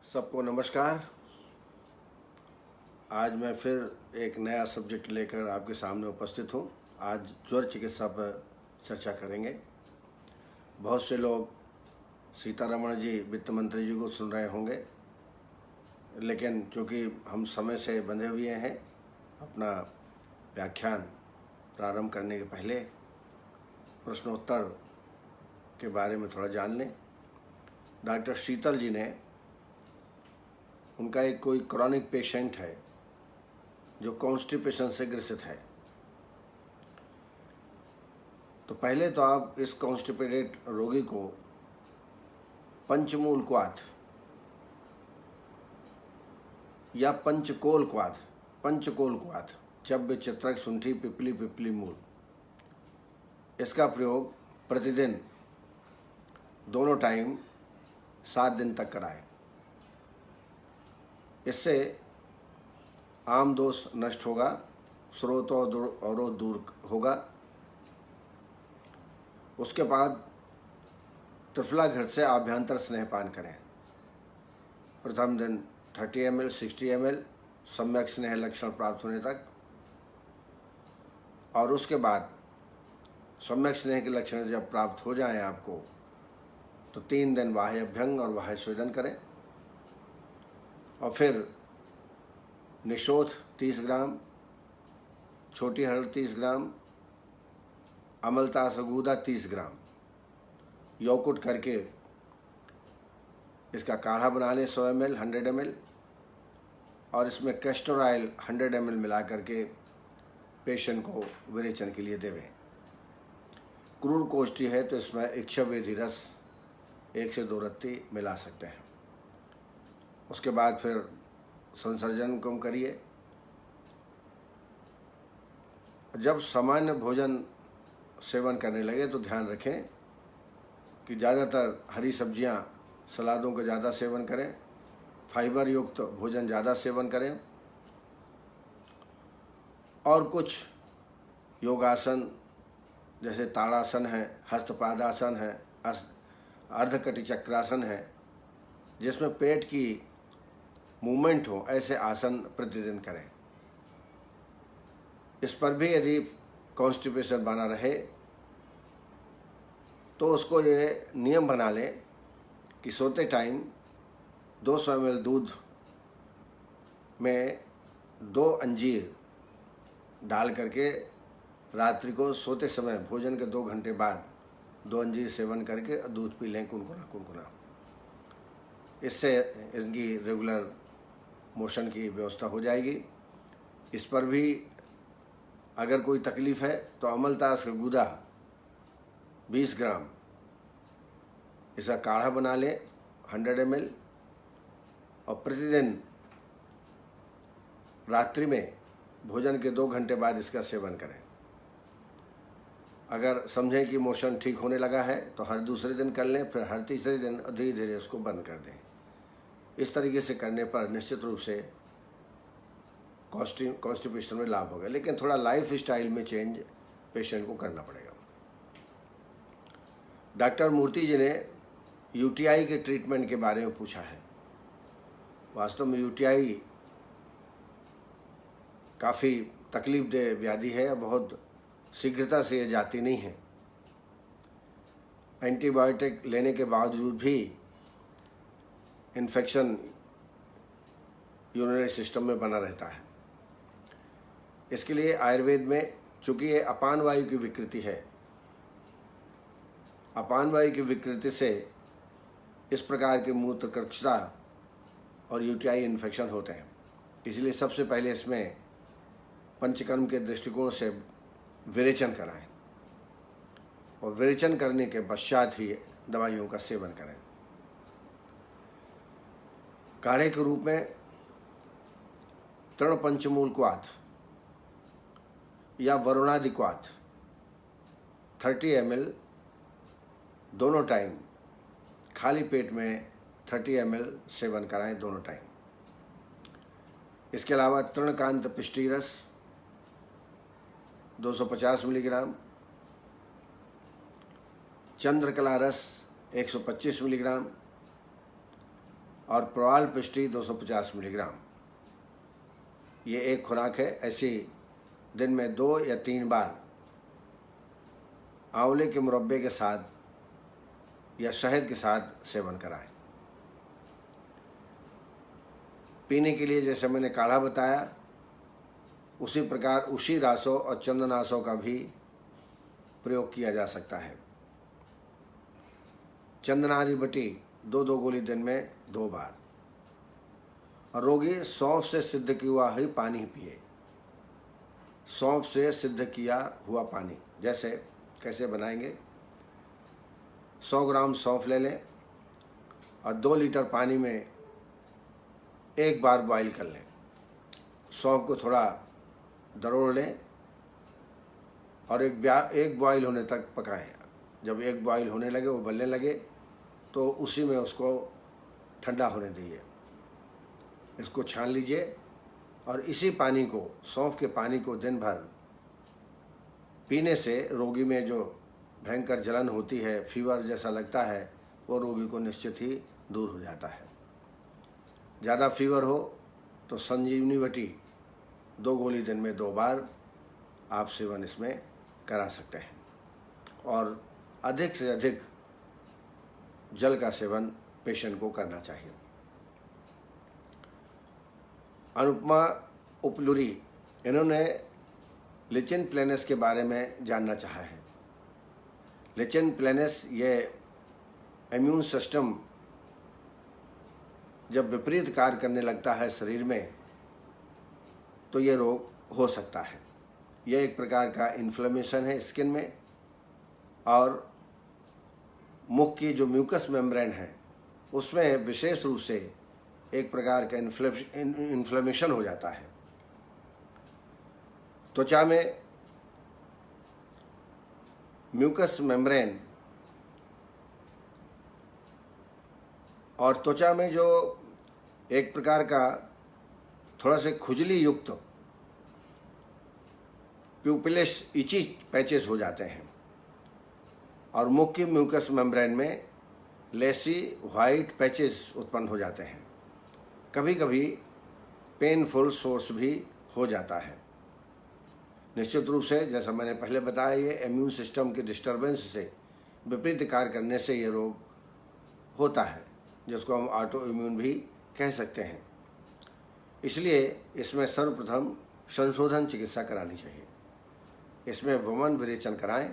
सबको नमस्कार। आज मैं फिर एक नया सब्जेक्ट लेकर आपके सामने उपस्थित हूँ। आज ज्वर चिकित्सा पर चर्चा करेंगे। बहुत से लोग सीतारमण जी वित्त मंत्री जी को सुन रहे होंगे, लेकिन चूँकि हम समय से बंधे हुए हैं, अपना व्याख्यान प्रारंभ करने के पहले प्रश्नोत्तर के बारे में थोड़ा जान लें। डॉक्टर शीतल जी ने, उनका एक कोई क्रॉनिक पेशेंट है जो कॉन्स्टिपेशन से ग्रसित है। तो पहले तो आप इस कॉन्स्टिपेटेड रोगी को पंचमूल क्वाथ या पंचकोल क्वाथ चब्बे चित्रक सुंठी पिपली पिपली मूल, इसका प्रयोग प्रतिदिन दोनों टाइम 7 दिन तक कराएं। इससे आम दोष नष्ट होगा, स्रोत और अवरोध दूर होगा। उसके बाद त्रिफला घृत से आभ्यंतर स्नेहपान करें। प्रथम दिन 30 ml 60 ml सम्यक स्नेह लक्षण प्राप्त होने तक, और उसके बाद सम्यक स्नेह के लक्षण जब प्राप्त हो जाएं आपको, तो 3 दिन बाह्य अभ्यंग और बाह्य स्वेदन करें। और फिर निशोथ 30 ग्राम, छोटी हरड़ 30 ग्राम, अमलता सगूदा 30 ग्राम यौकुट करके इसका काढ़ा बना लें 100 ml 100 ml, और इसमें कैस्टर ऑयल 100 ml मिला करके पेशेंट को विरेचन के लिए देवें। क्रूर कोष्ठी है तो इसमें इच्छावेधी रस 1 से 2 रत्ती मिला सकते हैं। उसके बाद फिर संसर्जन कम करिए। जब सामान्य भोजन सेवन करने लगे तो ध्यान रखें कि ज़्यादातर हरी सब्जियां, सलादों का ज़्यादा सेवन करें, फाइबर युक्त भोजन ज़्यादा सेवन करें, और कुछ योगासन जैसे ताड़ासन है, हस्तपादासन है, अर्धकटी चक्रासन है, जिसमें पेट की मूवमेंट हो, ऐसे आसन प्रतिदिन करें। इस पर भी यदि कॉन्स्टिपेशन बना रहे तो उसको ये नियम बना लें कि सोते टाइम 200 ml दूध में 2 अंजीर डाल करके रात्रि को सोते समय भोजन के 2 घंटे बाद 2 अंजीर सेवन करके दूध पी लें कुनकुना। इससे इनकी रेगुलर मोशन की व्यवस्था हो जाएगी। इस पर भी अगर कोई तकलीफ़ है तो अमलतास का गूदा 20 ग्राम, इसका काढ़ा बना लें 100 ml, और प्रतिदिन रात्रि में भोजन के 2 घंटे बाद इसका सेवन करें। अगर समझें कि मोशन ठीक होने लगा है तो हर दूसरे दिन कर लें, फिर हर तीसरे दिन धीरे धीरे उसको बंद कर दें। इस तरीके से करने पर निश्चित रूप से कॉन्स्टिपेशन में लाभ होगा, लेकिन थोड़ा लाइफ स्टाइल में चेंज पेशेंट को करना पड़ेगा। डॉक्टर मूर्ति जी ने यूटीआई के ट्रीटमेंट के बारे में पूछा है। वास्तव में यूटीआई काफ़ी तकलीफदेह व्याधि है, बहुत शीघ्रता से ये जाती नहीं है। एंटीबायोटिक लेने के बावजूद भी इन्फेक्शन यूरिनरी सिस्टम में बना रहता है। इसके लिए आयुर्वेद में, चूँकि ये अपान वायु की विकृति है, अपान वायु की विकृति से इस प्रकार के मूत्रकर्कशता और यूटीआई इन्फेक्शन होते हैं। इसलिए सबसे पहले इसमें पंचकर्म के दृष्टिकोण से विरेचन कराएं, और विरेचन करने के पश्चात ही दवाइयों का सेवन करें। काढ़े के रूप में तृण पंचमूल क्वाथ या वरुणादि क्वाथ 30 ml दोनों टाइम, खाली पेट में 30 ml सेवन कराएं दोनों टाइम। इसके अलावा तृणकांत पिष्टी रस 250 मिलीग्राम, चंद्रकला रस 125 मिलीग्राम, और प्रोआलपिस्टी 250 मिलीग्राम। ये एक खुराक है। ऐसी दिन में 2 या 3 बार आंवले के मुरब्बे के साथ या शहद के साथ सेवन कराएं। पीने के लिए जैसे मैंने काढ़ा बताया, उसी प्रकार उसी रासों और चंदनासों का भी प्रयोग किया जा सकता है। चंदनारी बटी 2-2 गोली दिन में 2 बार। और रोगी सौंफ से सिद्ध किया हुआ ही पानी पिए। सौंफ से सिद्ध किया हुआ पानी जैसे कैसे बनाएंगे? 100 ग्राम सौंफ ले लें और 2 लीटर पानी में 1 बार बॉईल कर लें। सौंफ को थोड़ा दरोड़ लें और एक बॉईल होने तक पकाएं। जब एक बॉईल होने लगे, वो उबलने लगे, तो उसी में उसको ठंडा होने दीजिए। इसको छान लीजिए और इसी पानी को, सौंफ के पानी को दिन भर पीने से रोगी में जो भयंकर जलन होती है, फीवर जैसा लगता है, वो रोगी को निश्चित ही दूर हो जाता है। ज़्यादा फीवर हो तो संजीवनी बटी 2 गोली दिन में 2 बार आप सेवन इसमें करा सकते हैं। और अधिक से अधिक जल का सेवन पेशेंट को करना चाहिए। अनुपमा उपलुरी, इन्होंने लिचिन प्लेनस के बारे में जानना चाहा है। लिचिन प्लेनस ये इम्यून सिस्टम जब विपरीत कार्य करने लगता है शरीर में, तो ये रोग हो सकता है। यह एक प्रकार का इन्फ्लेमेशन है स्किन में, और मुख की जो म्यूकस मेम्ब्रेन है उसमें विशेष रूप से एक प्रकार का इन्फ्लेमेशन हो जाता है। त्वचा में म्यूकस मेम्ब्रेन और त्वचा में जो एक प्रकार का थोड़ा से खुजली युक्त प्यूपिलिस इची पैचेस हो जाते हैं, और मुख की म्यूकस मेम्ब्रेन में लेसी वाइट पैचेस उत्पन्न हो जाते हैं। कभी कभी पेनफुल सोर्स भी हो जाता है। निश्चित रूप से जैसा मैंने पहले बताया, ये इम्यून सिस्टम के डिस्टर्बेंस से, विपरीत कार्य करने से ये रोग होता है, जिसको हम ऑटो इम्यून भी कह सकते हैं। इसलिए इसमें सर्वप्रथम संशोधन चिकित्सा करानी चाहिए। इसमें वमन विरेचन कराएं।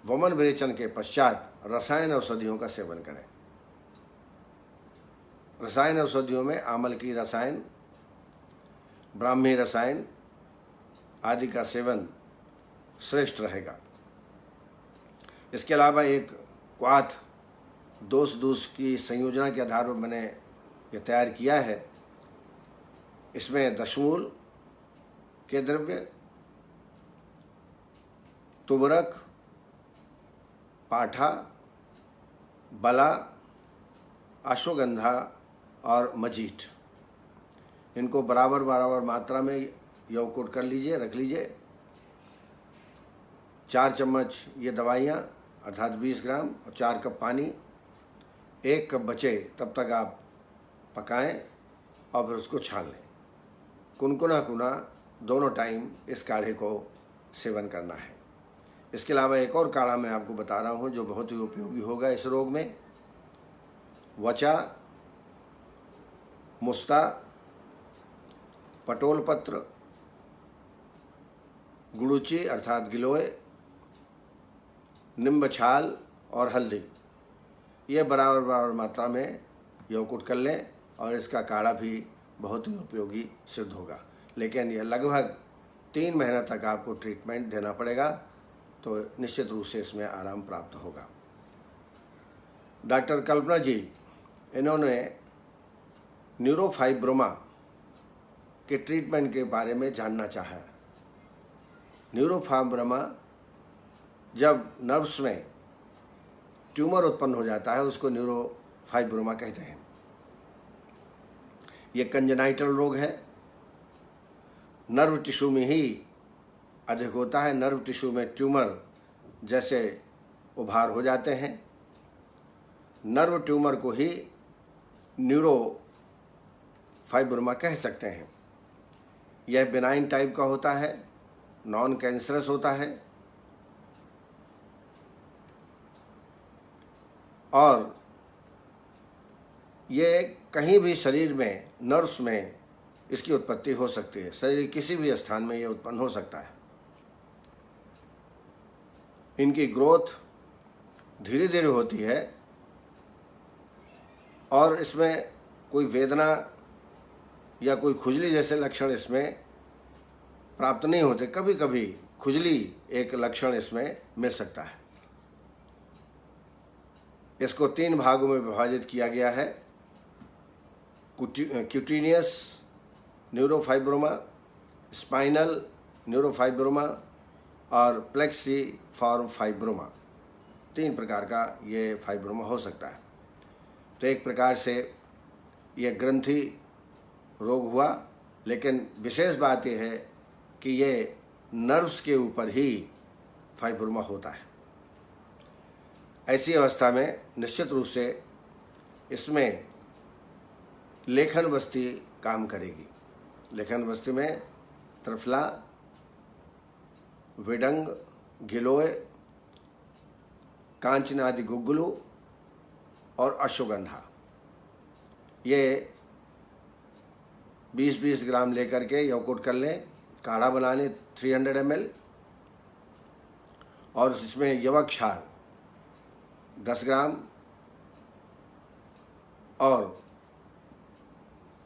वमन विरेचन के पश्चात रसायन औषधियों का सेवन करें। रसायन औषधियों में आमल की रसायन, ब्राह्मी रसायन आदि का सेवन श्रेष्ठ रहेगा। इसके अलावा एक क्वाथ दोष की संयोजना के आधार पर मैंने यह तैयार किया है। इसमें दशमूल के द्रव्य, तुबरक, पाठा, बला, अश्वगंधा और मजीठ, इनको बराबर मात्रा में यौकुट कर लीजिए, रख लीजिए। 4 चम्मच ये दवाइयाँ अर्थात 20 ग्राम और 4 कप पानी, 1 कप बचे तब तक आप पकाएं और फिर उसको छान लें। कुनकुना दोनों टाइम इस काढ़े को सेवन करना है। इसके अलावा एक और काढ़ा मैं आपको बता रहा हूँ जो बहुत ही उपयोगी होगा इस रोग में। वचा, मुस्ता, पटोल पत्र, गुड़ूची अर्थात गिलोय, नींब छाल और हल्दी, ये बराबर मात्रा में यौकुट कर लें और इसका काढ़ा भी बहुत ही उपयोगी सिद्ध होगा। लेकिन यह लगभग 3 महीना तक आपको ट्रीटमेंट देना पड़ेगा, तो निश्चित रूप से इसमें आराम प्राप्त होगा। डॉक्टर कल्पना जी, इन्होंने न्यूरोफाइब्रोमा के ट्रीटमेंट के बारे में जानना चाहा। न्यूरोफाइब्रोमा जब नर्व्स में ट्यूमर उत्पन्न हो जाता है, उसको न्यूरोफाइब्रोमा कहते हैं। ये कंजेनाइटल रोग है, नर्व टिश्यू में ही अधिक होता है। नर्व टिश्यू में ट्यूमर जैसे उभार हो जाते हैं। नर्व ट्यूमर को ही न्यूरोफाइब्रोमा कह सकते हैं। यह बिनाइन टाइप का होता है, नॉन कैंसरस होता है और ये कहीं भी शरीर में, नर्व्स में इसकी उत्पत्ति हो सकती है। शरीर के किसी भी स्थान में ये उत्पन्न हो सकता है। इनकी ग्रोथ धीरे धीरे होती है और इसमें कोई वेदना या कोई खुजली जैसे लक्षण इसमें प्राप्त नहीं होते। कभी कभी खुजली एक लक्षण इसमें मिल सकता है। इसको 3 भागों में विभाजित किया गया है: क्यूटेनियस न्यूरोफाइब्रोमा, स्पाइनल न्यूरोफाइब्रोमा और प्लेक्सीफॉर्म फाइब्रोमा। 3 प्रकार का ये फाइब्रोमा हो सकता है। तो एक प्रकार से यह ग्रंथि रोग हुआ, लेकिन विशेष बात यह है कि ये नर्व्स के ऊपर ही फाइब्रोमा होता है। ऐसी अवस्था में निश्चित रूप से इसमें लेखन बस्ती काम करेगी। लेखन बस्ती में त्रिफला, विडंग, गिलोय, कांचनादि गुग्गुलु और अश्वगंधा, ये 20-20 ग्राम लेकर के यौकुट कर लें, काढ़ा बना लें 300 ml, और इसमें यवक क्षार 10 ग्राम और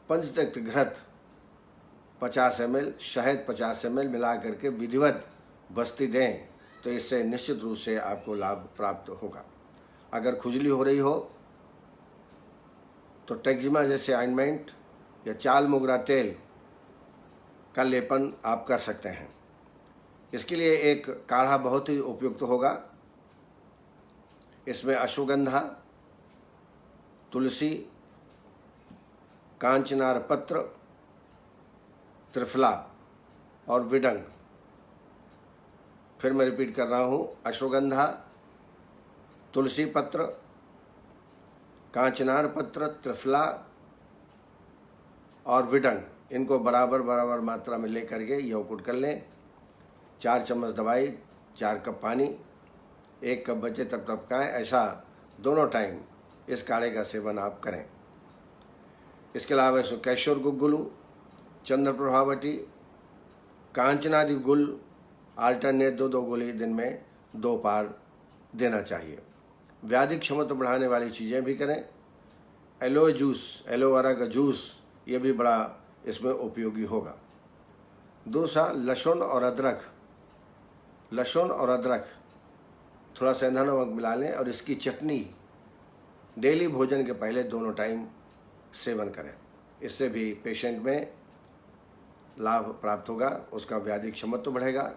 पंचतत्व घृत 50 ml, शहद 50 ml मिला करके विधिवत बस्ती दें तो इससे निश्चित रूप से आपको लाभ प्राप्त होगा। अगर खुजली हो रही हो तो टेक्जिमा जैसे ऑइंटमेंट या चाल मोगरा तेल का लेपन आप कर सकते हैं। इसके लिए एक काढ़ा बहुत ही उपयुक्त होगा। इसमें अश्वगंधा, तुलसी, कांचनार पत्र, त्रिफला और विडंग। फिर मैं रिपीट कर रहा हूँ: अश्वगंधा, तुलसी पत्र, कांचनार पत्र, त्रिफला और विडंग, इनको बराबर बराबर मात्रा में ले करके यौकुट कर लें। 4 चम्मच दवाई, 4 कप पानी, 1 कप बचे तब तब खाएं। ऐसा दोनों टाइम इस काढ़े का सेवन आप करें। इसके अलावा इसमें कैशोर गुग्गुलु, चंद्र प्रभावटी, कांचनादि गुल आल्टरनेट 2-2 गोली दिन में 2 बार देना चाहिए। व्याधि क्षमता बढ़ाने वाली चीज़ें भी करें। एलोए जूस, एलोवेरा का जूस, ये भी बड़ा इसमें उपयोगी होगा। दूसरा, लहसुन और अदरक। लहसुन और अदरक थोड़ा सेंधा नमक मिला लें और इसकी चटनी डेली भोजन के पहले दोनों टाइम सेवन करें। इससे भी पेशेंट में लाभ प्राप्त होगा, उसका व्याधि क्षमता बढ़ेगा।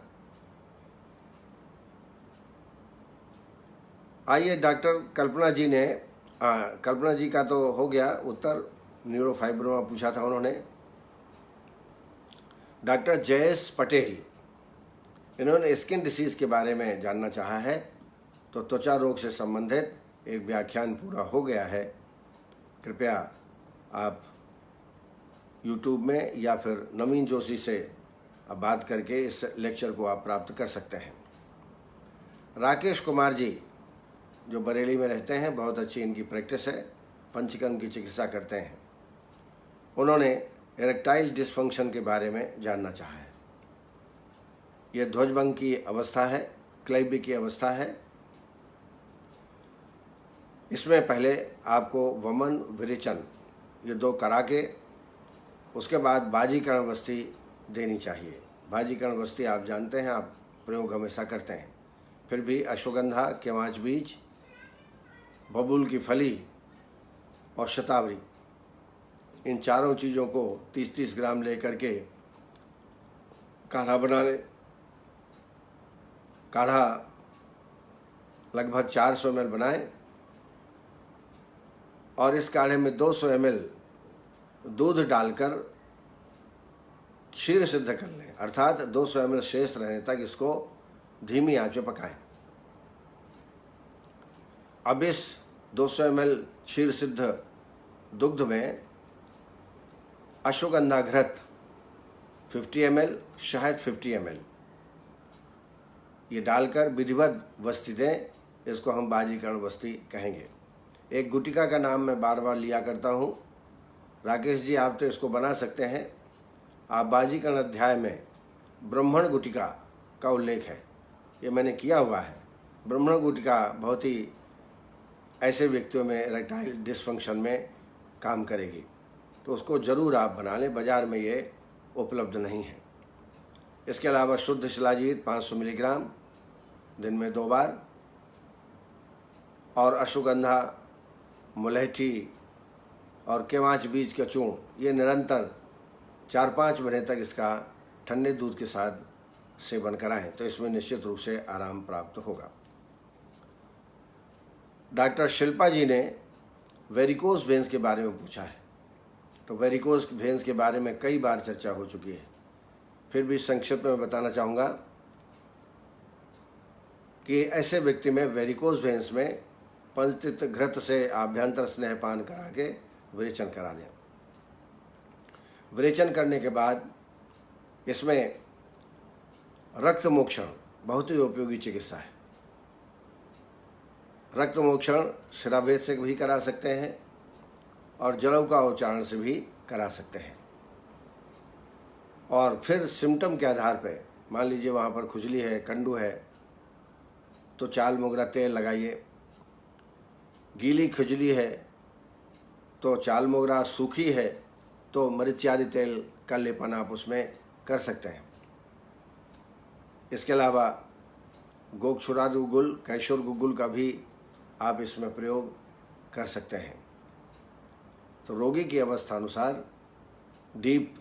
आइए, डॉक्टर कल्पना जी ने, कल्पना जी का तो हो गया उत्तर, न्यूरोफाइब्रोमा पूछा था उन्होंने। डॉक्टर जयेश पटेल, इन्होंने स्किन डिसीज़ के बारे में जानना चाहा है। तो त्वचा रोग से संबंधित एक व्याख्यान पूरा हो गया है। कृपया आप YouTube में या फिर नवीन जोशी से बात करके इस लेक्चर को आप प्राप्त कर सकते हैं। राकेश कुमार जी जो बरेली में रहते हैं, बहुत अच्छी इनकी प्रैक्टिस है, पंचकर्म की चिकित्सा करते हैं। उन्होंने इरेक्टाइल डिसफंक्शन के बारे में जानना चाहा है। यह ध्वजभंग की अवस्था है, क्लेबी की अवस्था है। इसमें पहले आपको वमन विरेचन ये 2 करा के उसके बाद बाजीकरण बस्ती देनी चाहिए। बाजीकरण बस्ती आप जानते हैं, आप प्रयोग हमेशा करते हैं। फिर भी अश्वगंधा, केवांच बीज, बबूल की फली और शतावरी, इन चारों चीज़ों को 30-30 ग्राम लेकर के काढ़ा बना लें। काढ़ा लगभग 400 ml बनाएं और इस काढ़े में 200 ml दूध डालकर क्षीर सिद्ध कर लें, अर्थात 200 ml शेष रहने तक इसको धीमी आंच में पकाएं। अब इस 200 ml क्षीर सिद्ध दुग्ध में अश्वगंधा घृत 50 ml, शहद 50 ml ये डालकर विधिवत वस्ती दें। इसको हम बाजीकरण वस्ती कहेंगे। एक गुटिका का नाम मैं बार बार लिया करता हूँ। राकेश जी, आप तो इसको बना सकते हैं। आप बाजीकरण अध्याय में ब्राह्मण गुटिका का उल्लेख है, ये मैंने किया हुआ है। ब्राह्मण गुटिका बहुत ही ऐसे व्यक्तियों में इरेक्टाइल डिसफंक्शन में काम करेगी, तो उसको ज़रूर आप बना लें। बाज़ार में ये उपलब्ध नहीं है। इसके अलावा शुद्ध शिलाजीत 500 मिलीग्राम दिन में 2 बार, और अश्वगंधा, मुलैठी और केवांच बीज का चूर्ण ये निरंतर 4-5 महीने तक इसका ठंडे दूध के साथ सेवन कराएं, तो इसमें निश्चित रूप से आराम प्राप्त होगा। डॉक्टर शिल्पा जी ने वेरिकोज वेन्स के बारे में पूछा है। तो वेरिकोज वेन्स के बारे में कई बार चर्चा हो चुकी है, फिर भी संक्षिप्त में बताना चाहूँगा कि ऐसे व्यक्ति में वेरिकोज वेन्स में पंचतीर्थ घृत से आभ्यंतर स्नेहपान करा के विरेचन करा दें। विरेचन करने के बाद इसमें रक्त मोक्षण बहुत ही उपयोगी चिकित्सा है। रक्त मोक्षण शिराभेद से भी करा सकते हैं और जलौ का उच्चारण से भी करा सकते हैं। और फिर सिम्टम के आधार पर, मान लीजिए वहाँ पर खुजली है, कंडू है, तो चाल मोगरा तेल लगाइए। गीली खुजली है तो चाल मोगरा, सूखी है तो मरीचियादि तेल का लेपन आप उसमें कर सकते हैं। इसके अलावा गोक्षुरादि गुग्गुल, कैशोर गुग्गुल का भी आप इसमें प्रयोग कर सकते हैं। तो रोगी की अवस्था अनुसार डीप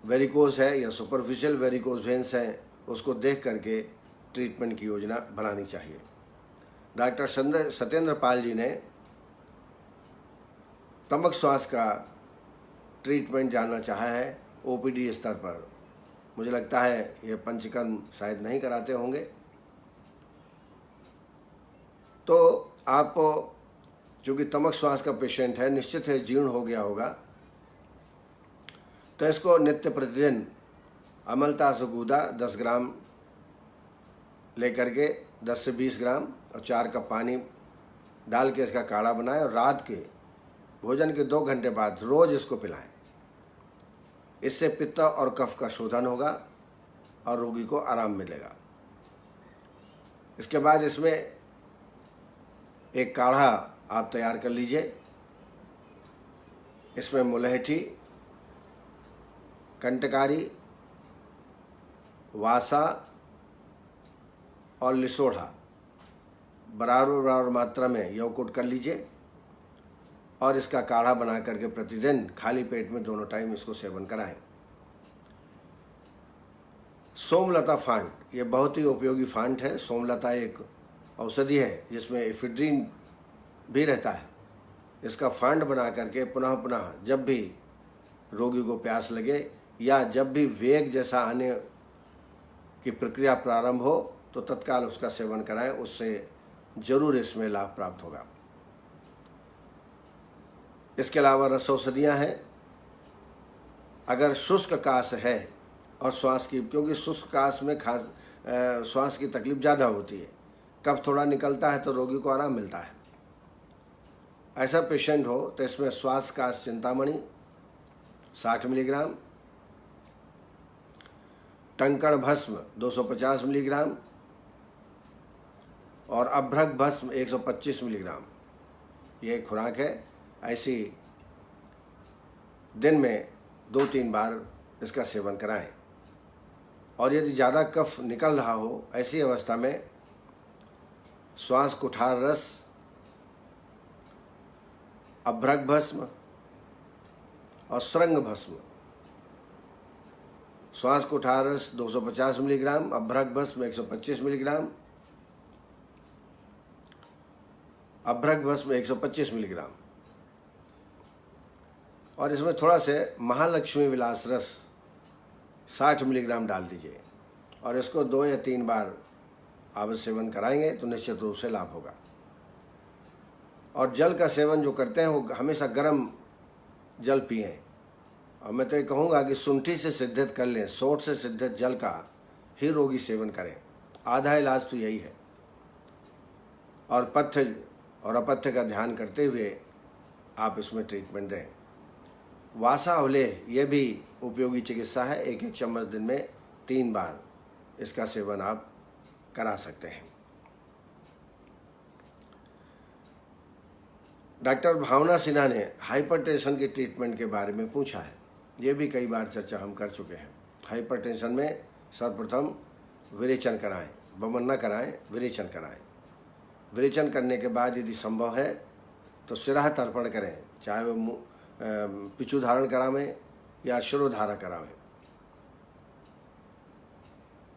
वेरिकोज है या सुपरफिशियल वेरिकोज वेन्स है, उसको देख करके ट्रीटमेंट की योजना बनानी चाहिए। डॉक्टर सत्येंद्र पाल जी ने तंबक श्वास का ट्रीटमेंट जानना चाहा है ओपीडी स्तर पर। मुझे लगता है ये पंचकर्म शायद नहीं कराते होंगे। तो आप चूँकि तंबक श्वास का पेशेंट है, निश्चित है जीर्ण हो गया होगा, तो इसको नित्य प्रतिदिन अमलता सुगुदा 10 ग्राम लेकर के 10 से 20 ग्राम और 4 कप पानी डाल के इसका काढ़ा बनाएं और रात के भोजन के 2 घंटे बाद रोज़ इसको पिलाएं। इससे पित्त और कफ का शोधन होगा और रोगी को आराम मिलेगा। इसके बाद इसमें एक काढ़ा आप तैयार कर लीजिए। इसमें मुलैठी, कंटकारी, वासा और लिसोढ़ा बराबर मात्रा में यौकुट कर लीजिए और इसका काढ़ा बना करके प्रतिदिन खाली पेट में दोनों टाइम इसको सेवन कराएं। सोमलता फांट, ये बहुत ही उपयोगी फांट है। सोमलता एक औषधि है जिसमें एफिड्रीन भी रहता है। इसका फांड बना करके पुनः पुनः जब भी रोगी को प्यास लगे या जब भी वेग जैसा आने की प्रक्रिया प्रारंभ हो तो तत्काल उसका सेवन कराएं, उससे जरूर इसमें लाभ प्राप्त होगा। इसके अलावा रस औषधियाँ हैं। अगर शुष्क काश है और श्वास की, क्योंकि शुष्क काश में खास श्वास की तकलीफ ज़्यादा होती है, कफ थोड़ा निकलता है तो रोगी को आराम मिलता है। ऐसा पेशेंट हो तो इसमें श्वास काश चिंतामणि 60 मिलीग्राम, टंकण भस्म 250 मिलीग्राम और अभ्रक भस्म 125 मिलीग्राम ये खुराक है। ऐसी दिन में 2-3 बार इसका सेवन कराएं। और यदि ज़्यादा कफ निकल रहा हो, ऐसी अवस्था में श्वास कुठार रस, अभ्रक भस्म और श्रृंग भस्म। श्वास कुठार रस 250 मिलीग्राम, अभ्रक भस्म 125 मिलीग्राम, अभ्रक भस्म 125 मिलीग्राम और इसमें थोड़ा से महालक्ष्मी विलास रस 60 मिलीग्राम डाल दीजिए और इसको 2 या 3 बार आप सेवन कराएंगे तो निश्चित रूप से लाभ होगा। और जल का सेवन जो करते हैं वो हमेशा गर्म जल पिएं। और मैं तो ये कहूँगा कि शुंठी से सिद्धित कर लें, सोंठ से सिद्धित जल का ही रोगी सेवन करें। आधा इलाज तो यही है। और पथ्य और अपथ्य का ध्यान करते हुए आप इसमें ट्रीटमेंट दें। वासा अवलेह यह भी उपयोगी चिकित्सा है। 1-1 चम्मच दिन में 3 बार इसका सेवन आप करा सकते हैं। डॉक्टर भावना सिन्हा ने हाइपरटेंशन के ट्रीटमेंट के बारे में पूछा है। ये भी कई बार चर्चा हम कर चुके हैं। हाइपरटेंशन में सर्वप्रथम विरेचन कराएं, वमन न कराएं, विरेचन कराएं। विरेचन करने के बाद यदि संभव है तो सिराह तर्पण करें, चाहे वो पिचू धारण करावें या शिरोधारा करावें।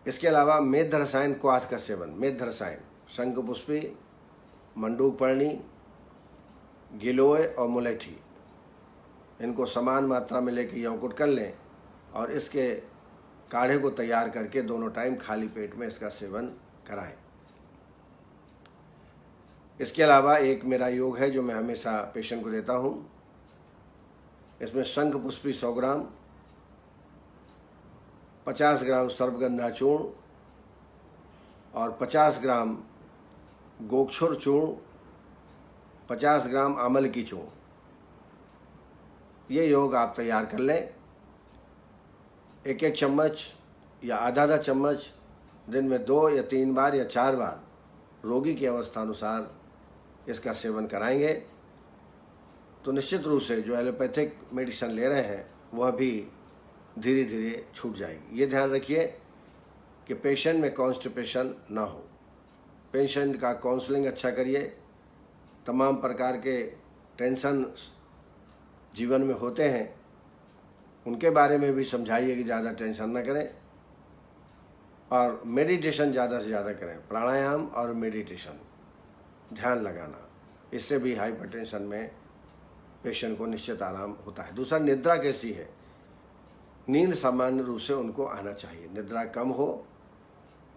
इसके अलावा मेध रसायन क्वाथ का सेवन, मेध रसायन शंखपुष्पी, मंडूकपर्णी, गिलोय और मुलेठी, इनको समान मात्रा में लेकर यौकुट कर लें और इसके काढ़े को तैयार करके दोनों टाइम खाली पेट में इसका सेवन कराएं। इसके अलावा एक मेरा योग है जो मैं हमेशा पेशेंट को देता हूँ। इसमें शंखपुष्पी 100 ग्राम, 50 ग्राम सर्पगंधा चूर्ण और 50 ग्राम गोक्षुर चूर्ण, 50 ग्राम आमल की चूर्ण, ये योग आप तैयार कर लें। 1-1 चम्मच या आधा चम्मच दिन में 2 या 3 बार या 4 बार रोगी की अवस्था अनुसार इसका सेवन कराएंगे तो निश्चित रूप से जो एलोपैथिक मेडिसिन ले रहे हैं वह भी धीरे धीरे छूट जाएगी। ये ध्यान रखिए कि पेशेंट में कॉन्स्टिपेशन ना हो। पेशेंट का काउंसलिंग अच्छा करिए। तमाम प्रकार के टेंशन जीवन में होते हैं, उनके बारे में भी समझाइए कि ज़्यादा टेंशन ना करें और मेडिटेशन ज़्यादा से ज़्यादा करें। प्राणायाम और मेडिटेशन, ध्यान लगाना, इससे भी हाइपरटेंशन में पेशेंट को निश्चित आराम होता है। दूसरा, निद्रा कैसी है? नींद सामान्य रूप से उनको आना चाहिए। निद्रा कम हो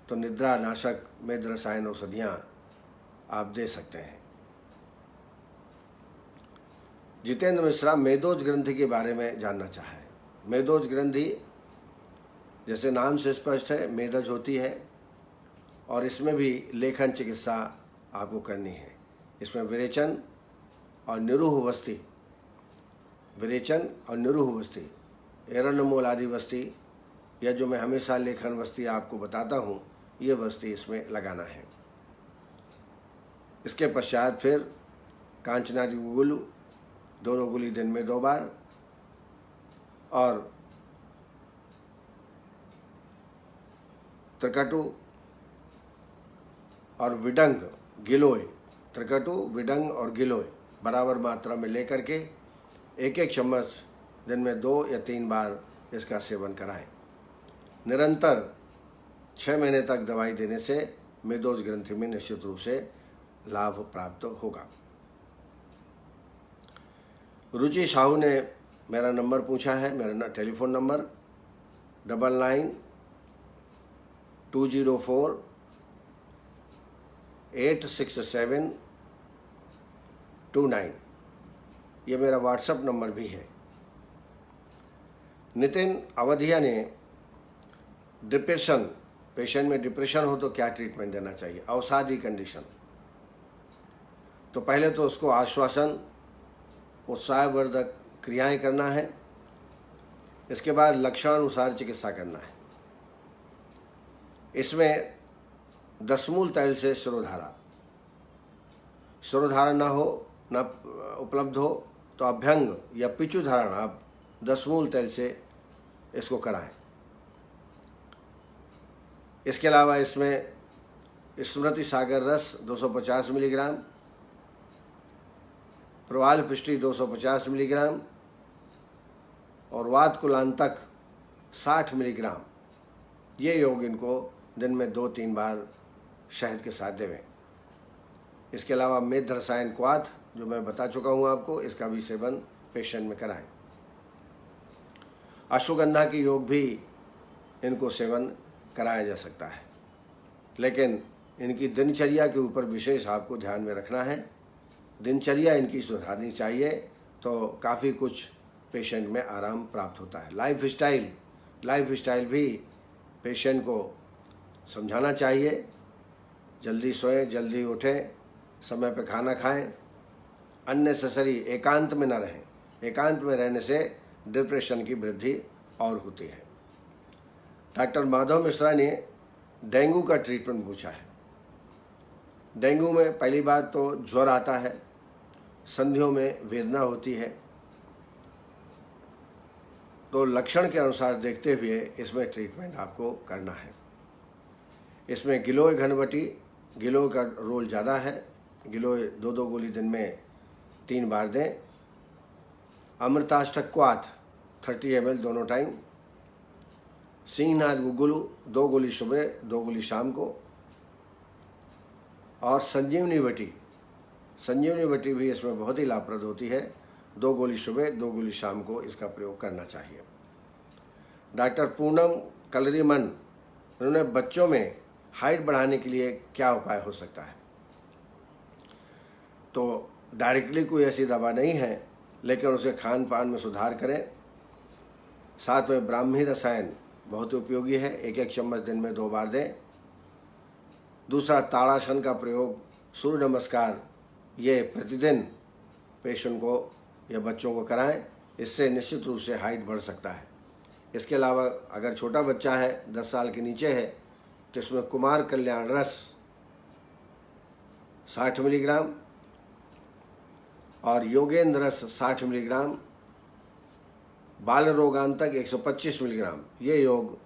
तो निद्रा नाशक मेध रसायन औषधियाँ आप दे सकते हैं। जितेंद्र मिश्रा मेदोज ग्रंथि के बारे में जानना चाहे। मेदोज ग्रंथि जैसे नाम से स्पष्ट है, मेदज होती है और इसमें भी लेखन चिकित्सा आपको करनी है। इसमें विरेचन और निरूह वस्ती, विरेचन और निरूह वस्ती, एरण्यमूल आदि वस्ती, या जो मैं हमेशा लेखन वस्ती आपको बताता हूँ, ये वस्ती इसमें लगाना है। इसके पश्चात फिर कांचनादी गुगुलू 2 गोली दिन में 2 बार और त्रिकटु और विडंग गिलोय, त्रिकटु, विडंग और गिलोय बराबर मात्रा में लेकर के 1-1 चम्मच दिन में 2 या 3 बार इसका सेवन कराएं। निरंतर 6 महीने तक दवाई देने से मेदोज ग्रंथि में निश्चित रूप से लाभ प्राप्त होगा। रुचि साहू ने मेरा नंबर पूछा है। मेरा टेलीफोन नंबर 99-204-86729, ये मेरा व्हाट्सएप नंबर भी है। नितिन अवधिया ने डिप्रेशन, पेशेंट में डिप्रेशन हो तो क्या ट्रीटमेंट देना चाहिए? अवसादी कंडीशन, तो पहले तो उसको आश्वासन, उत्साहवर्धक क्रियाएं करना है। इसके बाद लक्षणानुसार चिकित्सा करना है। इसमें दशमूल तैल से शिरोधारा, शिरोधारा ना हो, ना उपलब्ध हो तो अभ्यंग या पिचू धारण आप दशमूल तैल से इसको कराएं। इसके अलावा इसमें स्मृति सागर रस 250 मिलीग्राम, प्रवाल पिष्टी 250 मिलीग्राम और वात कुलांतक 60 मिलीग्राम, ये योग इनको दिन में 2-3 बार शहद के साथ देवें। इसके अलावा मेध रसायन क्वाथ जो मैं बता चुका हूँ आपको, इसका भी सेवन पेशेंट में कराएं। अश्वगंधा के योग भी इनको सेवन कराया जा सकता है, लेकिन इनकी दिनचर्या के ऊपर विशेष आपको ध्यान में रखना है। दिनचर्या इनकी सुधारनी चाहिए, तो काफ़ी कुछ पेशेंट में आराम प्राप्त होता है। लाइफ स्टाइल भी पेशेंट को समझाना चाहिए। जल्दी सोएं, जल्दी उठें, समय पर खाना खाएं, अननेसेसरी एकांत में न रहें। एकांत में रहने से डिप्रेशन की वृद्धि और होती है। डॉक्टर माधव मिश्रा ने डेंगू का ट्रीटमेंट पूछा है। डेंगू में पहली बात तो ज्वर आता है, संधियों में वेदना होती है, तो लक्षण के अनुसार देखते हुए इसमें ट्रीटमेंट आपको करना है। इसमें गिलोय घनवटी, गिलोय का रोल ज़्यादा है। गिलोय 2-2 गोली दिन में 3 बार दें। अमृताष्टक क्वाथ 30 ml दोनों टाइम। सिंहनाथ गुगुलू 2 गोली सुबह, 2 गोली शाम को। और संजीवनी बटी भी इसमें बहुत ही लाभप्रद होती है। 2 गोली सुबह, 2 गोली शाम को इसका प्रयोग करना चाहिए। डॉक्टर पूनम कलरीमन, उन्होंने बच्चों में हाइट बढ़ाने के लिए क्या उपाय हो सकता है। तो डायरेक्टली कोई ऐसी दवा नहीं है, लेकिन उसे खान पान में सुधार करें। साथ में ब्राह्मी रसायन बहुत उपयोगी है, 1-1 चम्मच दिन में 2 बार दें। दूसरा, ताड़ासन का प्रयोग, सूर्य नमस्कार, ये प्रतिदिन पेशेंट को या बच्चों को कराएं। इससे निश्चित रूप से हाइट बढ़ सकता है। इसके अलावा अगर छोटा बच्चा है, 10 साल के नीचे है, तो इसमें कुमार कल्याण रस 60 मिलीग्राम और योगेंद्र रस 60 मिलीग्राम, बाल रोगांतक 125 मिलीग्राम, ये योग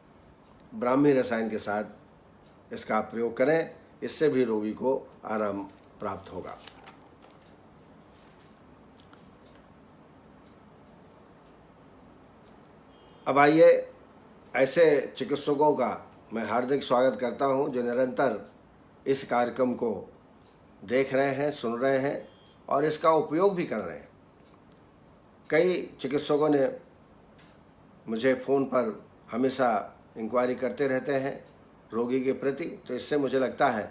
ब्राह्मी रसायन के साथ इसका प्रयोग करें। इससे भी रोगी को आराम प्राप्त होगा। अब आइए, ऐसे चिकित्सकों का मैं हार्दिक स्वागत करता हूं जो निरंतर इस कार्यक्रम को देख रहे हैं, सुन रहे हैं और इसका उपयोग भी कर रहे हैं। कई चिकित्सकों ने मुझे फ़ोन पर हमेशा इंक्वायरी करते रहते हैं रोगी के प्रति, तो इससे मुझे लगता है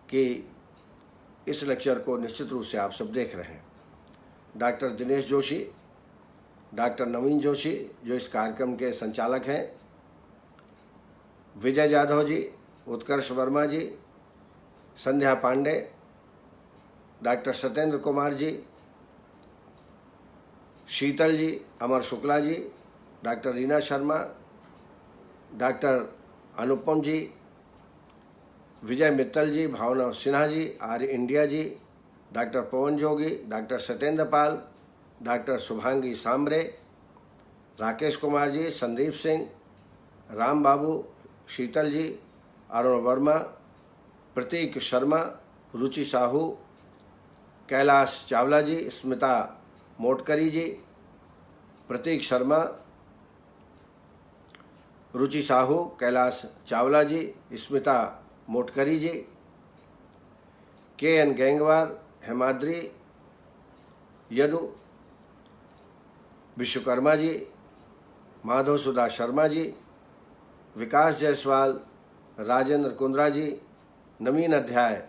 कि इस लेक्चर को निश्चित रूप से आप सब देख रहे हैं। डॉक्टर दिनेश जोशी, डॉक्टर नवीन जोशी जो इस कार्यक्रम के संचालक हैं, विजय जाधव जी, उत्कर्ष वर्मा जी, संध्या पांडे, डॉक्टर सत्येंद्र कुमार जी, शीतल जी, अमर शुक्ला जी, डॉक्टर रीना शर्मा, डॉक्टर अनुपम जी, विजय मित्तल जी, भावना सिन्हा जी, आर्य इंडिया जी, डॉक्टर पवन जोगी, डॉक्टर सत्येंद्र पाल, डॉक्टर शुभांगी सांबरे, राकेश कुमार जी, संदीप सिंह, राम बाबू, शीतल जी, अरुण वर्मा, प्रतीक शर्मा, रुचि साहू, कैलाश चावला जी, स्मिता मोटकरी जी, प्रतीक शर्मा, रुचि साहू, कैलाश चावला जी, स्मिता मोटकरी जी, KN गैंगवार, हेमाद्री यदु, विश्वकर्मा जी, माधव सुधा शर्मा जी, विकास जायसवाल, राजेंद्र कुंद्रा जी, नवीन अध्याय,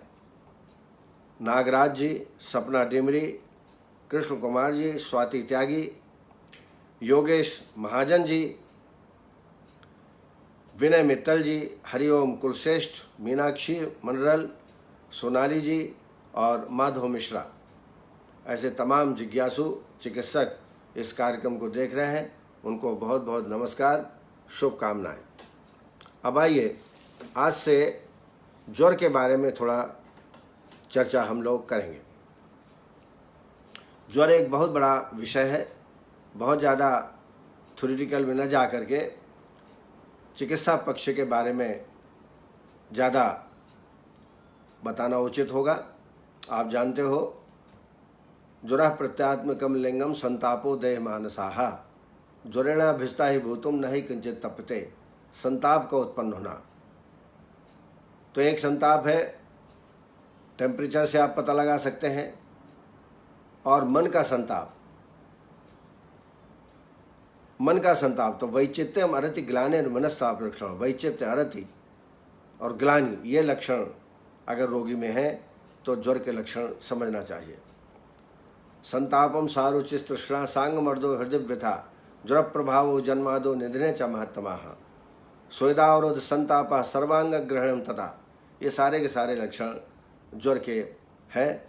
नागराज जी, सपना डिमरी, कृष्ण कुमार जी, स्वाति त्यागी, योगेश महाजन जी, विनय मित्तल जी, हरिओम कुलश्रेष्ठ, मीनाक्षी मंडल, सोनाली जी और माधव मिश्रा, ऐसे तमाम जिज्ञासु चिकित्सक इस कार्यक्रम को देख रहे हैं, उनको बहुत बहुत नमस्कार, शुभकामनाएं। अब आइए, आज से ज्वर के बारे में थोड़ा चर्चा हम लोग करेंगे। ज्वर एक बहुत बड़ा विषय है, बहुत ज़्यादा थ्योरेटिकल में न जा करके चिकित्सा पक्ष के बारे में ज़्यादा बताना उचित होगा। आप जानते हो, ज्वरः प्रत्यात्मकम लिंगम संतापो देह मानसाह, ज्वरेणाभिस्ता ही भूतुम नहीं किंचित तपते, संताप का उत्पन्न होना। तो एक संताप है, टेम्परेचर से आप पता लगा सकते हैं, और मन का संताप, मन का संताप तो वैचित्यम अरति ग्लानि मनस्ताप लक्षण, वैचित्य अरति और ग्लानि, ये लक्षण अगर रोगी में है तो ज्वर के लक्षण समझना चाहिए। संतापम सारुचित तृष्णा सांग मर्दो हृदय व्यथा ज्वर प्रभावो जन्मादो निधने च महत्तमा स्वेदावरोध संतापा सर्वांग ग्रहणम तथा। ये सारे के सारे लक्षण ज्वर के हैं।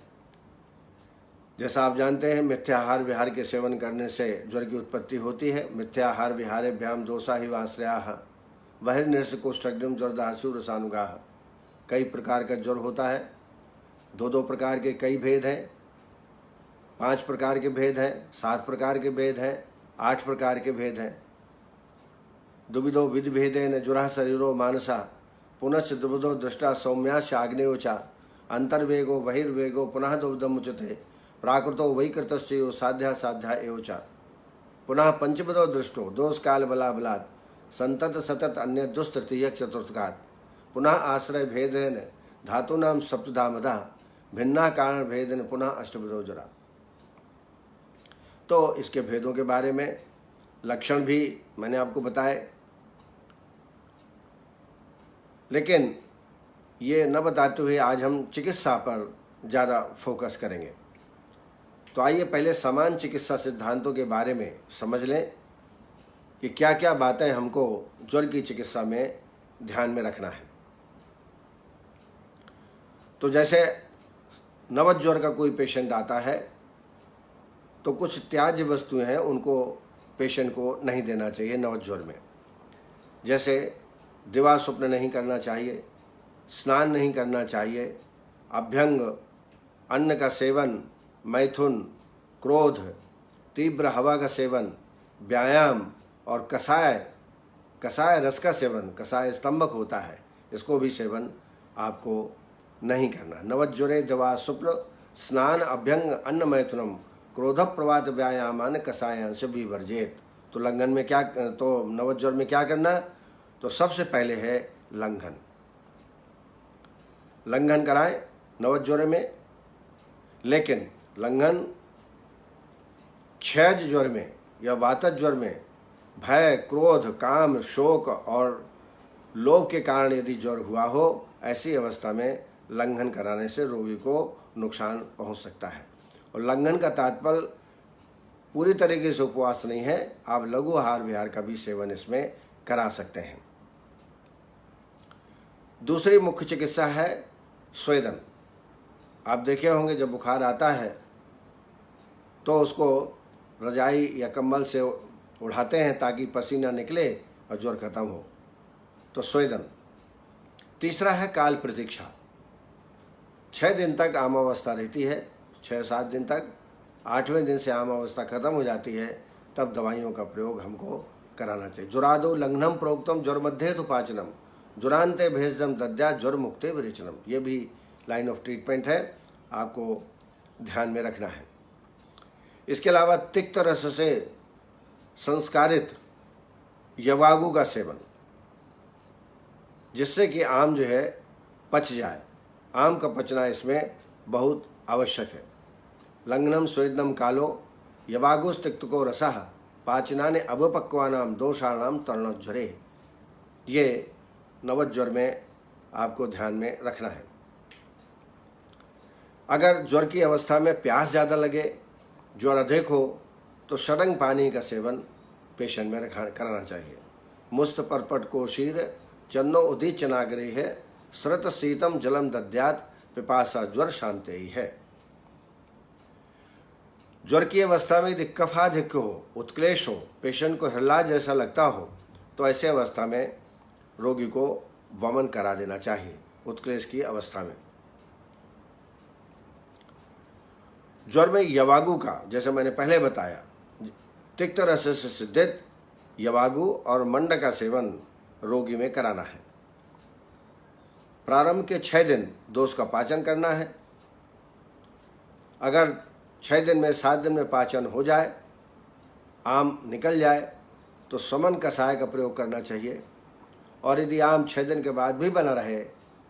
जैसा आप जानते हैं, मिथ्याहार विहार के सेवन करने से ज्वर की उत्पत्ति होती है। मिथ्याहार विहारेभ्याम दोषा ही वाश्रयाः बहिर्निर्ष कोष्ठग्निम ज्वरदासु रसानुगाः। कई प्रकार का ज्वर होता है, दो प्रकार के कई भेद हैं, 5 प्रकार के भेद हैं, 7 प्रकार के भेद हैं, 8 प्रकार के भेद हैं। दुविधो विधि भेदेन ज्वरः शरीरो मानसा पुनश्च दुविधो दृष्टा सौम्याश्च आग्नेयोचा अंतर्वेगो बहिर्वेगो पुनः दुविधमुच्यते प्राकृतो वैकृतश्चैव साध्या साध्या एव च। पुनः पंचविधो दृष्टो दोष काल बलाबलात् संतत सतत अन्य दुस्तृतीय चतुर्थकात् पुनः आश्रय भेदेन धातूनां सप्तधा मदा भिन्ना कारण भेदेन पुनः अष्टविधो ज्वरा। तो इसके भेदों के बारे में लक्षण भी मैंने आपको बताए, लेकिन ये न बताते हुए आज हम चिकित्सा पर ज़्यादा फोकस करेंगे। तो आइए पहले समान चिकित्सा सिद्धांतों के बारे में समझ लें कि क्या क्या बातें हमको ज्वर की चिकित्सा में ध्यान में रखना है। तो जैसे नवज ज्वर का कोई पेशेंट आता है तो कुछ त्याज्य वस्तुएं हैं, उनको पेशेंट को नहीं देना चाहिए नवज ज्वर में। जैसे दिवा स्वप्न नहीं करना चाहिए, स्नान नहीं करना चाहिए, अभ्यंग, अन्न का सेवन, मैथुन, क्रोध, तीव्र हवा का सेवन, व्यायाम और कषाय रस का सेवन, कषाय स्तंभक होता है, इसको भी सेवन आपको नहीं करना। नवज्वरे दिवा स्वप्न स्नान अभ्यंग अन्न मैथुनम क्रोध प्रवाद व्यायामान कषायांश भी वर्जेत। तो लंघन में क्या, तो नवज्वर में क्या करना? तो सबसे पहले है लंघन कराएं नवज्वर में। लेकिन लंघन क्षयज ज्वर में या वातज ज्वर में भय, क्रोध, काम, शोक और लोभ के कारण यदि ज्वर हुआ हो, ऐसी अवस्था में लंघन कराने से रोगी को नुकसान पहुंच सकता है। और लंघन का तात्पर्य पूरी तरीके से उपवास नहीं है, आप लघु आहार विहार का भी सेवन इसमें करा सकते हैं। दूसरी मुख्य चिकित्सा है स्वेदन। आप देखे होंगे जब बुखार आता है तो उसको रजाई या कंबल से उड़ाते हैं ताकि पसीना निकले और ज्वर खत्म हो, तो स्वेदन। तीसरा है काल प्रतीक्षा। 6 दिन तक आमावस्था रहती है, 6-7 दिन तक। 8वें दिन से आमावस्था खत्म हो जाती है, तब दवाइयों का प्रयोग हमको कराना चाहिए। ज्वरादो लंघनम प्रोक्तम ज्वर मध्य तो पाचनम ज्वरांते भेषजम दद्या ज्वर मुक्ते विरेचनम। ये भी लाइन ऑफ ट्रीटमेंट है, आपको ध्यान में रखना है। इसके अलावा तिक्त रस से संस्कारित यवागु का सेवन, जिससे कि आम जो है पच जाए। आम का पचना इसमें बहुत आवश्यक है। लंघनम स्वेदनम कालो यवागुस्तिक्तको रसः पाचनाने अवपक्वानाम दोषाणाम तरणोज्वरे। ये नवज्वर में आपको ध्यान में रखना है। अगर ज्वर की अवस्था में प्यास ज़्यादा लगे, ज्वर अधिक हो, तो शरंग पानी का सेवन पेशेंट में कराना चाहिए। मुस्त परपट को शीर चन्नो उदित चनाग्रही है श्रत शीतम जलम दद्यात पिपासा ज्वर शांति ही है। ज्वर की अवस्था में यदि कफाधिक्य हो, उत्क्लेश हो, पेशेंट को हल्ला जैसा लगता हो, तो ऐसे अवस्था में रोगी को वमन करा देना चाहिए। उत्क्लेश की अवस्था में ज्वर में यवागु का, जैसे मैंने पहले बताया, तिक्त रस से सिद्धित यवागु और मंड का सेवन रोगी में कराना है। प्रारंभ के 6 दिन दोष का पाचन करना है। अगर 6 दिन में 7 दिन में पाचन हो जाए, आम निकल जाए, तो समन कषाय का प्रयोग करना चाहिए। और यदि आम 6 दिन के बाद भी बना रहे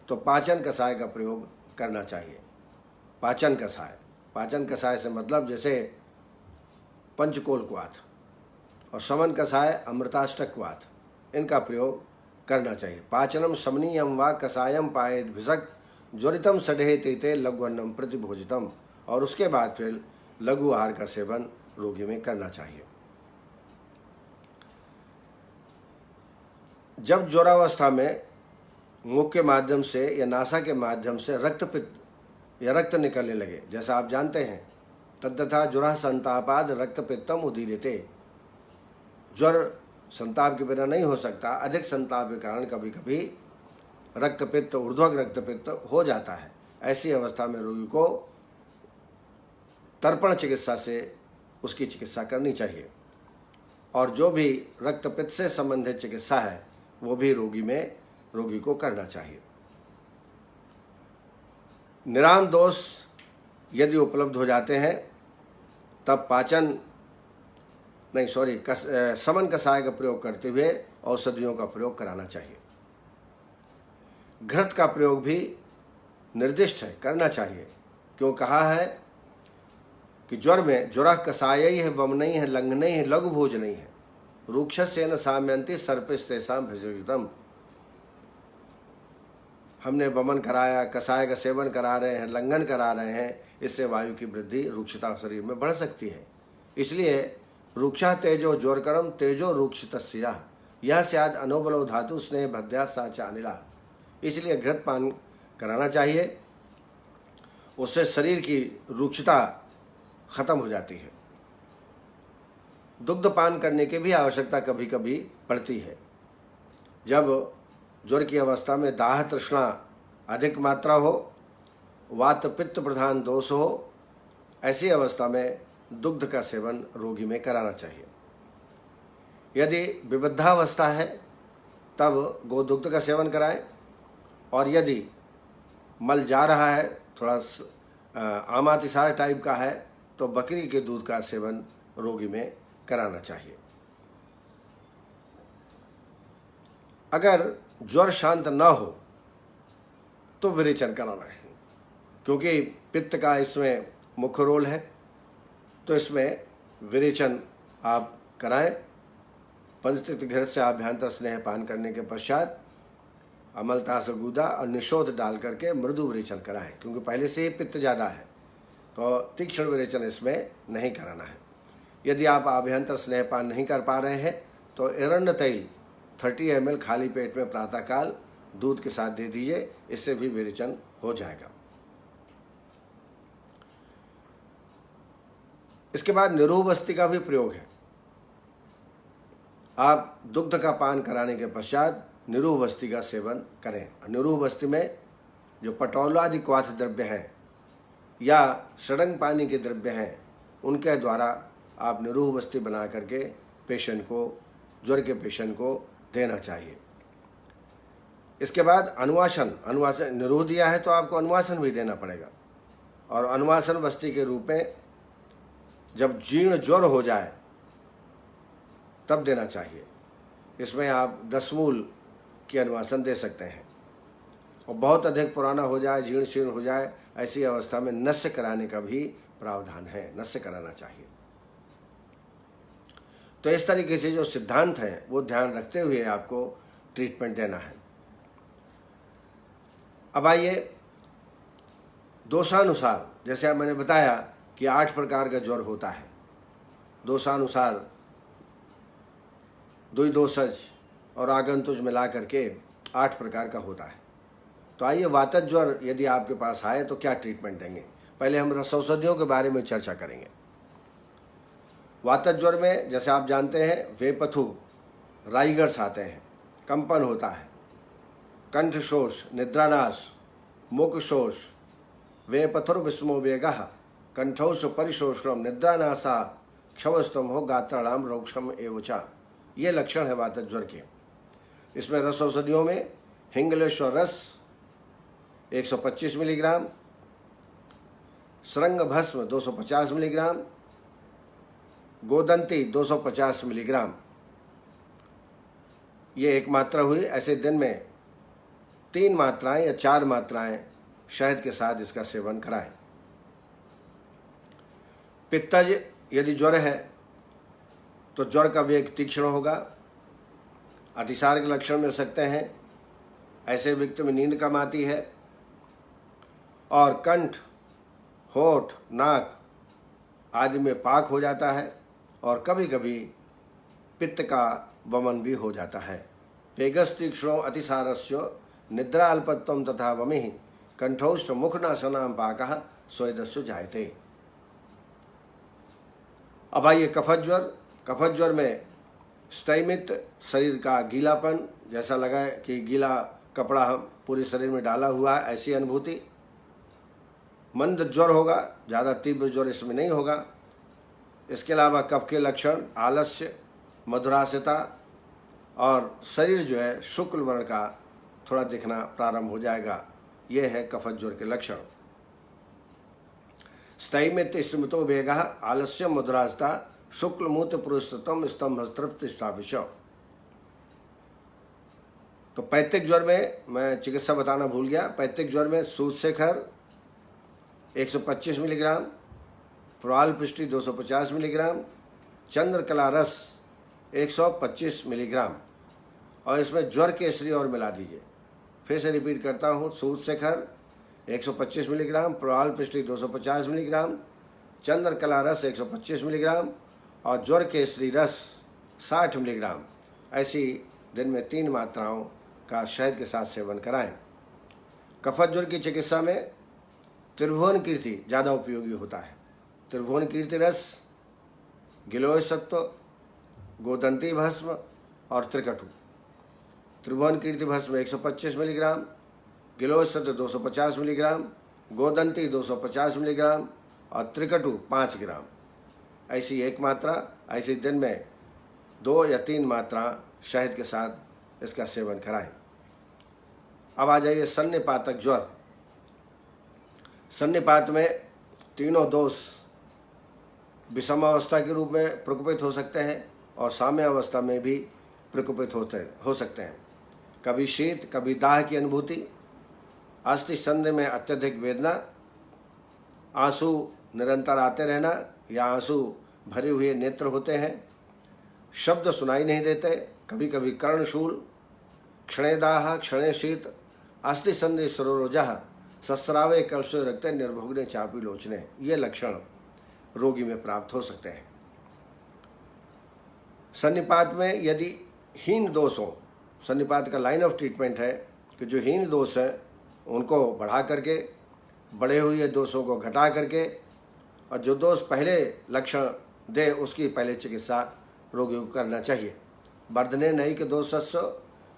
तो पाचन कषाय का प्रयोग करना चाहिए। पाचन कषाय से मतलब जैसे पंचकोल क्वाथ और समन कषाय अमृताष्टक क्वाथ, इनका प्रयोग करना चाहिए। पाचनम शमनीयम व कषायम पायेद भिषक ज्वरितम सढ़े तेते लघुअन्नम प्रतिभोजितम। और उसके बाद फिर लघु आहार का सेवन रोगी में करना चाहिए। जब ज्वरावस्था में मुख के माध्यम से या नासा के माध्यम से रक्तपित्त या रक्त निकलने लगे, जैसा आप जानते हैं, तद्यथा ज्वर संतापाद रक्तपित्तम उदीरिते, ज्वर संताप के बिना नहीं हो सकता, अधिक संताप के कारण कभी कभी रक्तपित्त, ऊर्ध्वक रक्तपित्त हो जाता है। ऐसी अवस्था में रोगी को तर्पण चिकित्सा से उसकी चिकित्सा करनी चाहिए, और जो भी रक्तपित्त से संबंधित चिकित्सा है वो भी रोगी को करना चाहिए। निराम दोष यदि उपलब्ध हो जाते हैं तब समन कषाय का प्रयोग करते हुए औषधियों का प्रयोग कराना चाहिए। घृत का प्रयोग भी निर्दिष्ट है, करना चाहिए, क्यों कहा है कि ज्वर में ज्वर कषाय है, वमनई है, लंघनई है, लघु भोजनई है, रूक्षसेन साम्यंति सर्पिस्तेषां भिषजितम्। हमने वमन कराया, कषाय का सेवन करा रहे हैं, लंघन करा रहे हैं, इससे वायु की वृद्धि, रूक्षता शरीर में बढ़ सकती है। इसलिए रूक्षा तेजो ज्वरकरम तेजो रूक्षितस्या यह स्याद अनोबलो धातु स्नेह भद्या साचा अनिला। इसलिए घृत पान कराना चाहिए, उससे शरीर की रूक्षता खत्म हो जाती है। दुग्ध पान करने की भी आवश्यकता कभी कभी पड़ती है। जब ज्वर की अवस्था में दाह तृष्णा अधिक मात्रा हो, वात पित्त प्रधान दोष हो, ऐसी अवस्था में दुग्ध का सेवन रोगी में कराना चाहिए। यदि विबद्धावस्था है तब गोदुग्ध का सेवन कराएं, और यदि मल जा रहा है, थोड़ा आमातिसार टाइप का है, तो बकरी के दूध का सेवन रोगी में कराना चाहिए। अगर ज्वर शांत न हो तो विरेचन कराना है, क्योंकि पित्त का इसमें मुख्य रोल है, तो इसमें विरेचन आप कराएं। पंचतीर्थ घृत से आभ्यंतर स्नेह पान करने के पश्चात अमलतास गुदा और निशोध डाल करके मृदु विरेचन कराएं, क्योंकि पहले से ही पित्त ज़्यादा है, तो तीक्ष्ण विरेचन इसमें नहीं कराना है। यदि आप आभ्यंतर स्नेहपान नहीं कर पा रहे हैं तो एरंड तैल 30 ml खाली पेट में प्रातःकाल दूध के साथ दे दीजिए, इससे भी विरेचन हो जाएगा। इसके बाद निरूह बस्ती का भी प्रयोग है। आप दुग्ध का पान कराने के पश्चात निरूह बस्ती का सेवन करें। निरूह बस्ती में जो पटौलादि क्वाथ द्रव्य हैं या षडंग पानी के द्रव्य हैं, उनके द्वारा आप निरूह बस्ती बना करके पेशेंट को, ज्वर के पेशेंट को देना चाहिए। इसके बाद अनुवासन निरूह दिया है तो आपको अनुवासन भी देना पड़ेगा, और अनुवासन बस्ती के रूप में जब जीर्ण ज्वर हो जाए तब देना चाहिए। इसमें आप 10 मूल की अनुवासन दे सकते हैं, और बहुत अधिक पुराना हो जाए, जीर्ण शीर्ण हो जाए, ऐसी अवस्था में नस्य कराने का भी प्रावधान है, नस्य कराना चाहिए। तो इस तरीके से जो सिद्धांत हैं वो ध्यान रखते हुए आपको ट्रीटमेंट देना है। अब आइए दोषानुसार, जैसे मैंने बताया कि 8 प्रकार का ज्वर होता है, दोषानुसार द्विदोषज और आगंतुज मिला करके 8 प्रकार का होता है। तो आइए वातज ज्वर यदि आपके पास आए तो क्या ट्रीटमेंट देंगे। पहले हम रसौषधियों के बारे में चर्चा करेंगे। वातज ज्वर में जैसे आप जानते हैं वेपथु, राइगर्स आते हैं, कंपन होता है, कंठ शोष, निद्रानाश, मुख शोष, वेपथुर्विस्मो वेगः, कंठोष परिशोषणम, निद्रानाशा, क्षवस्तम हो, गात्राणाम रोक्षम एवचा। ये लक्षण है वातज ज्वर के। इसमें रसौषधियों में हिंगलेश्वर रस 125 मिलीग्राम, श्रृंग भस्म 250 मिलीग्राम, गोदंती 250 मिलीग्राम, ये एक मात्रा हुई। ऐसे दिन में 3 मात्राएं या 4 मात्राएं शहद के साथ इसका सेवन कराएं। पित्तज यदि ज्वर है तो ज्वर का वेग तीक्ष्ण होगा, अतिसार के लक्षण मिल सकते हैं, ऐसे व्यक्ति में नींद कम आती है, और कंठ, होठ, नाक आदि में पाक हो जाता है और कभी कभी पित्त का वमन भी हो जाता है। वेगस्तीक्ष्णो अतिसारस्य निद्रा अल्पत्वम तथा वमि कंठौष्ठ मुखनाशनाम पाकः स्वेदस्यो जायते। अब आइए कफत ज्वर। कफत ज्वर में स्थैमित, शरीर का गीलापन, जैसा लगा कि गीला कपड़ा हम पूरे शरीर में डाला हुआ है, ऐसी अनुभूति। मंद ज्वर होगा, ज़्यादा तीव्र ज्वर इसमें नहीं होगा। इसके अलावा कफ के लक्षण आलस्य, मधुरास्यता और शरीर जो है शुक्ल वर्ण का थोड़ा दिखना प्रारंभ हो जाएगा। यह है कफत ज्वर के लक्षण। स्थैमित स्मृतो वेगः आलस्य मधुरास्यता शुक्ल मूत्र पुरुषतम स्तंभ तृप्त स्थापिश। तो पैतृक ज्वर में मैं चिकित्सा बताना भूल गया। पैतृक ज्वर में सूतशेखर 125 मिलीग्राम, प्रोआलपिष्टी 250 मिलीग्राम, चंद्रकला रस 125 मिलीग्राम और इसमें ज्वर केसरी और मिला दीजिए। फिर से रिपीट करता हूँ, सूतशेखर 125 मिलीग्राम, प्रोआलपिष्टी 250 मिलीग्राम, चंद्रकला रस 125 मिलीग्राम और ज्वर केसरी रस 60 मिलीग्राम। ऐसी दिन में 3 मात्राओं का शहद के साथ सेवन कराएं। कफत ज्वर की चिकित्सा में त्रिभुवन कीर्ति ज़्यादा उपयोगी होता है। त्रिभुवन कीर्ति रस, गिलोय सत्व, गोदंती भस्म और त्रिकटु। त्रिभुवन कीर्ति भस्म 125 मिलीग्राम, गिलोय सत्व 250 मिलीग्राम, गोदंती 250 मिलीग्राम और त्रिकटु 5 ग्राम। ऐसी 1 मात्रा, ऐसी दिन में 2 या 3 मात्रा शहद के साथ इसका सेवन कराएं। अब आ जाइए सन्निपातक ज्वर। सन्निपात में तीनों दोष विषम अवस्था के रूप में प्रकोपित हो सकते हैं और साम्य अवस्था में भी प्रकोपित हो सकते हैं। कभी शीत, कभी दाह की अनुभूति, अस्थि संधि में अत्यधिक वेदना, आंसू निरंतर आते रहना या आंसू भरे हुए नेत्र होते हैं, शब्द सुनाई नहीं देते, कभी कभी कर्णशूल, क्षणेदाह, क्षणे शीत, अस्थि संधि सरोरोजः, सस्रावे कलशो रक्ते निर्भोगने चापी लोचने। ये लक्षण रोगी में प्राप्त हो सकते हैं। सन्निपात में यदि हीन दोष हो, सन्निपात का लाइन ऑफ ट्रीटमेंट है कि जो हीन दोष है उनको बढ़ा करके, बढ़े हुए दोषों को घटा करके और जो दोष पहले लक्षण दे उसकी पहले चिकित्सा रोगी को करना चाहिए। वर्धने नई के दोषस्व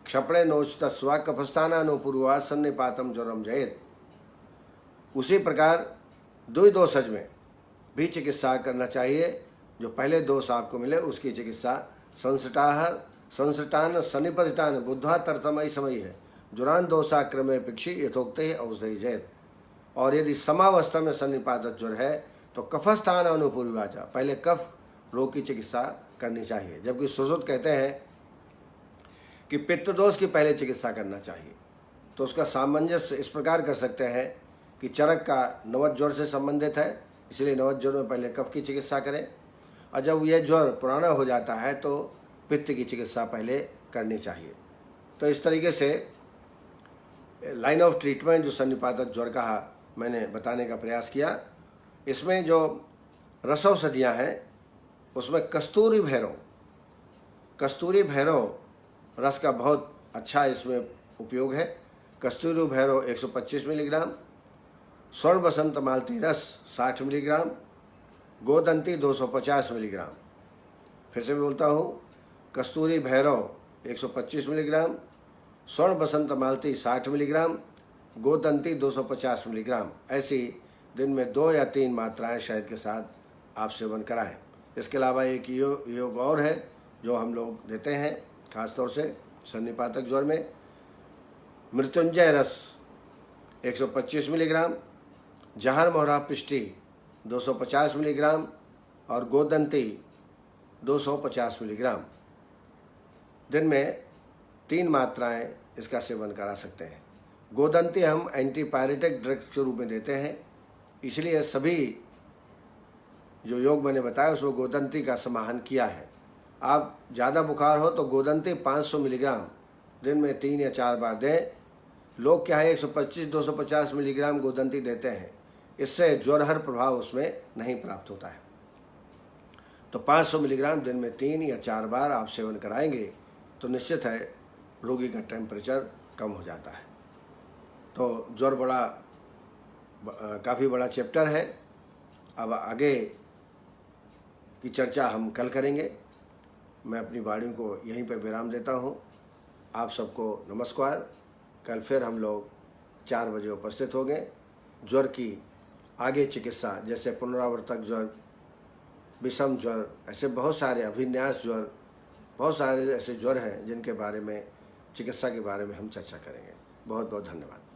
क्षपणे नोचतस्वा कफस्थानानुपूर्वा सन्निपातम ज्वरम जयेत। उसी प्रकार दुई दोषज में भी चिकित्सा करना चाहिए। जो पहले दोष आपको मिले उसकी चिकित्सा संसटान सन्निपतितान बुद्धा तरतमयी समय है जुरान दोषाक्रमे पिक्षी यथोक्ते औषधि जयत। और यदि समावस्था में सन्निपातक ज्वर है तो कफस्थान अनुपूर्वाचा, पहले कफ रोग की चिकित्सा करनी चाहिए। जबकि सुश्रुत कहते हैं कि पित्त दोष की पहले चिकित्सा करना चाहिए। तो उसका सामंजस्य इस प्रकार कर सकते हैं कि चरक का नवत ज्वर से संबंधित है, इसलिए नवत ज्वर में पहले कफ की चिकित्सा करें और जब यह ज्वर पुराना हो जाता है तो पित्त की चिकित्सा पहले करनी चाहिए। तो इस तरीके से लाइन ऑफ ट्रीटमेंट जो सन्निपातक ज्वर का मैंने बताने का प्रयास किया। इसमें जो रसौषधियाँ हैं उसमें कस्तूरी भैरव रस का बहुत अच्छा इसमें उपयोग है। कस्तूरी भैरव 125 मिलीग्राम, स्वर्ण बसंत मालती रस 60 मिलीग्राम, गोदंती 250 मिलीग्राम। फिर से बोलता हूँ, कस्तूरी भैरव 125 मिलीग्राम, स्वर्ण बसंत मालती 60 मिलीग्राम, गोदंती 250 मिलीग्राम। ऐसी दिन में 2 या 3 मात्राएं शहद के साथ आप सेवन कराएं। इसके अलावा एक योग और है जो हम लोग देते हैं खासतौर से सन्निपातक ज्वर में, मृत्युंजय रस 125 मिलीग्राम, जहर मोहरा पिष्टी 250 मिलीग्राम और गोदंती 250 मिलीग्राम। दिन में 3 मात्राएं इसका सेवन करा सकते हैं। गोदंती हम एंटीपायरेटिक ड्रग के रूप में देते हैं, इसलिए सभी जो योग मैंने बताया उसमें गोदंती का समाहन किया है। आप ज़्यादा बुखार हो तो गोदंती 500 मिलीग्राम दिन में 3 या 4 बार दें। लोग क्या है 125-250 मिलीग्राम गोदंती देते हैं, इससे ज्वरहर प्रभाव उसमें नहीं प्राप्त होता है। तो 500 मिलीग्राम दिन में 3 या 4 बार आप सेवन कराएंगे तो निश्चित है रोगी का टेम्परेचर कम हो जाता है। तो ज्वर काफ़ी बड़ा चैप्टर है। अब आगे की चर्चा हम कल करेंगे। मैं अपनी वाणी को यहीं पर विराम देता हूँ। आप सबको नमस्कार। कल फिर हम लोग 4 बजे उपस्थित होंगे। ज्वर की आगे चिकित्सा, जैसे पुनरावर्तक ज्वर, विषम ज्वर, ऐसे बहुत सारे अभिन्यास ज्वर, बहुत सारे ऐसे ज्वर हैं जिनके बारे में, चिकित्सा के बारे में हम चर्चा करेंगे। बहुत बहुत धन्यवाद।